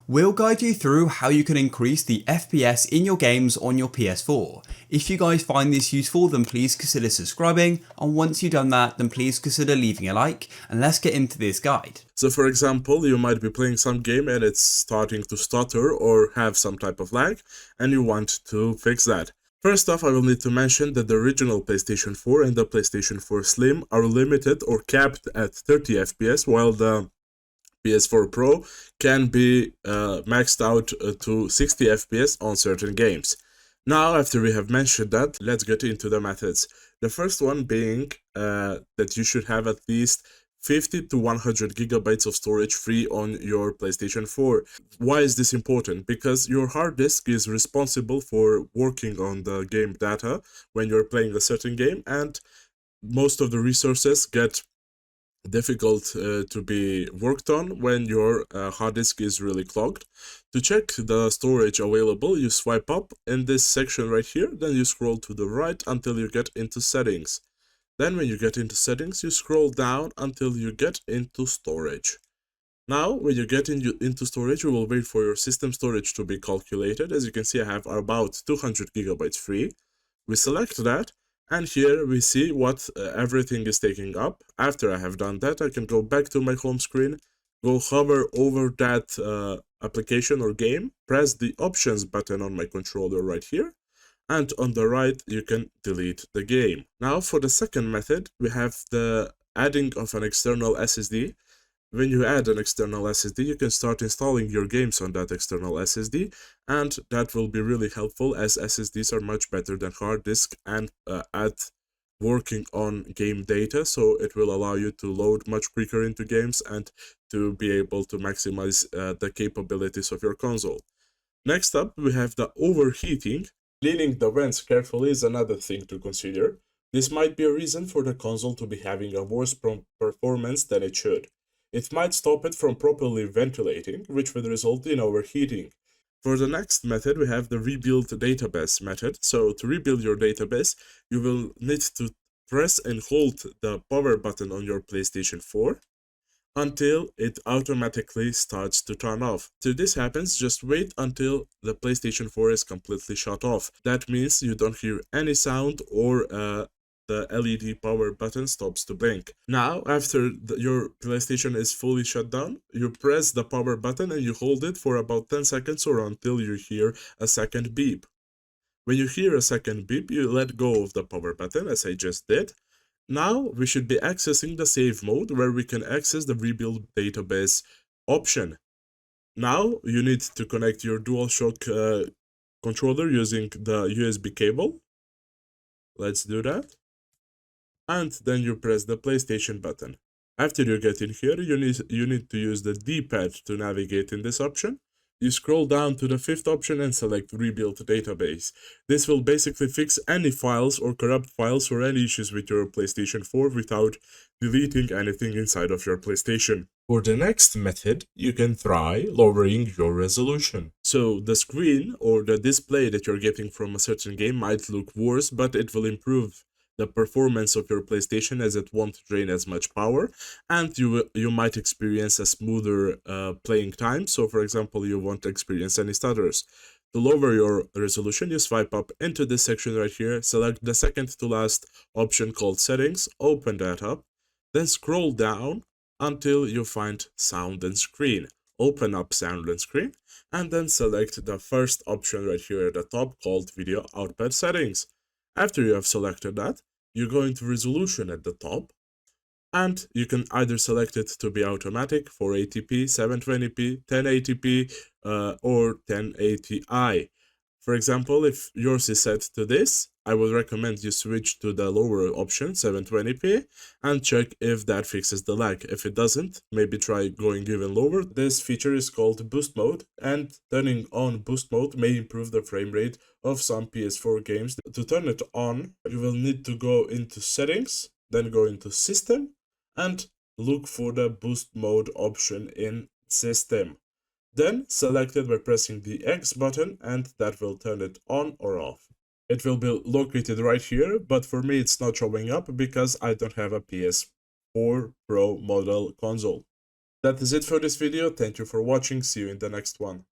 We'll guide you through how you can increase the FPS in your games on your PS4. If you guys find this useful, then please consider subscribing, and once you've done that, then please consider leaving a like, and let's get into this guide. So for example, you might be playing some game and it's starting to stutter or have some type of lag, and you want to fix that. First off, I will need to mention that the original PlayStation 4 and the PlayStation 4 Slim are limited or capped at 30 FPS, while the PS4 Pro can be maxed out to 60 FPS on certain games. Now, after we have mentioned that, let's get into the methods. The first one being that you should have at least 50 to 100 gigabytes of storage free on your PlayStation 4. Why is this important? Because your hard disk is responsible for working on the game data when you're playing a certain game, and most of the resources get difficult to be worked on when your hard disk is really clogged. To check the storage available, you swipe up in this section right here, then you scroll to the right until you get into settings. Then when you get into settings, you scroll down until you get into storage. Now, when you get into storage, you will wait for your system storage to be calculated. As you can see, I have about 200 gigabytes free. We select that, and here we see what everything is taking up. After I have done that, I can go back to my home screen, go hover over that application or game, press the options button on my controller right here, and on the right you can delete the game. Now for the second method, we have the adding of an external SSD. When you add an external SSD, you can start installing your games on that external SSD, and that will be really helpful as SSDs are much better than hard disk and at working on game data, so it will allow you to load much quicker into games and to be able to maximize the capabilities of your console. Next up, we have the overheating. Cleaning the vents carefully is another thing to consider. This might be a reason for the console to be having a worse performance than it should. It might stop it from properly ventilating, which would result in overheating. For the next method, we have the rebuild database method. So to rebuild your database, you will need to press and hold the power button on your PlayStation 4 until it automatically starts to turn off. Till this happens, just wait until the PlayStation 4 is completely shut off. That means you don't hear any sound or the LED power button stops to blink. Now, after your PlayStation is fully shut down, you press the power button and you hold it for about 10 seconds or until you hear a second beep. When you hear a second beep, you let go of the power button, as I just did. Now we should be accessing the save mode where we can access the rebuild database option. Now you need to connect your DualShock controller using the USB cable. Let's do that. And then you press the PlayStation button. After you get in here, you need to use the D-pad to navigate in this option. You scroll down to the fifth option and select Rebuild Database. This will basically fix any files or corrupt files or any issues with your PlayStation 4 without deleting anything inside of your PlayStation. For the next method, you can try lowering your resolution. So the screen or the display that you're getting from a certain game might look worse, but it will improve the performance of your PlayStation as it won't drain as much power, and you might experience a smoother playing time. So for example, you won't experience any stutters. To lower your resolution, you swipe up into this section right here, select the second to last option called settings, open that up, then scroll down until you find sound and screen. Open up sound and screen, and then select the first option right here at the top called video output settings. After you have selected that, you go into resolution at the top, and you can either select it to be automatic 480p, 720p, 1080p, or 1080i. For example, if yours is set to this, I would recommend you switch to the lower option, 720p, and check if that fixes the lag. If it doesn't, maybe try going even lower. This feature is called boost mode, and turning on boost mode may improve the frame rate of some PS4 games. To turn it on, you will need to go into settings, then go into system, and look for the boost mode option in system. Then select it by pressing the X button, and that will turn it on or off. It will be located right here, but for me it's not showing up because I don't have a PS4 Pro model console. That is it for this video. Thank you for watching. See you in the next one.